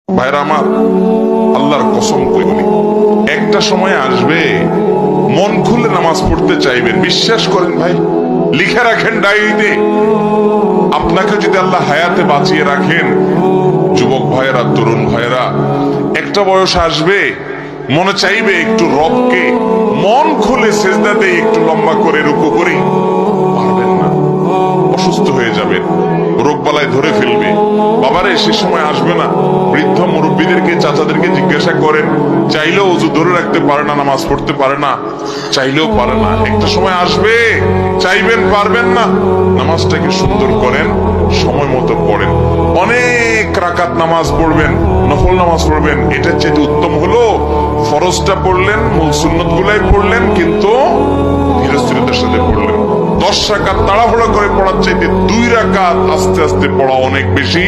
ভাইরা আমার, আল্লাহর কসম করে বলি, একটা সময় আসবে মন খুলে নামাজ পড়তে চাইবেন। বিশ্বাস করেন ভাই, লিখে রাখেন ডায়েরিতে। আপনাকে যদি আল্লাহ হায়াতে বাঁচিয়ে রাখেন, যুবক ভাইয়েরা, তরুণ ভাইয়েরা, একটা বয়স আসবে মনে চাইবে একটু রবকে মন খুলে সেজদা দিয়ে একটু লম্বা করে রুকু করি, পারবেন না, অসুস্থ হয়ে যাবেন, রোগ বালায় ধরে ফেলবে। বাবারে, সে সময় আসবে না? বৃদ্ধ মুরব্বীদেরকে, চাচাদেরকে জিজ্ঞাসা করেন, চাইলেও ওযু ধরে রাখতে পারে না, নামাজ পড়তে পারে না, চাইলেও পারে না। একটা সময় আসবে চাইবেন, পারবেন না। নামাজটাকে সুন্দর করেন, সময় মতো পড়েন, অনেক রাকাত নামাজ পড়বেন, নফল নামাজ পড়বেন। এটার চেয়ে উত্তম হলো ফরজটা পড়লেন, মূল সুন্নত গুলাই পড়লেন, কিন্তু ধীরস্থিরতার সাথে পড়লেন। 10 রাকাত তাড়াহুড়া করে পড়ার চাইতে 2 রাকাত আস্তে আস্তে পড়া অনেক বেশি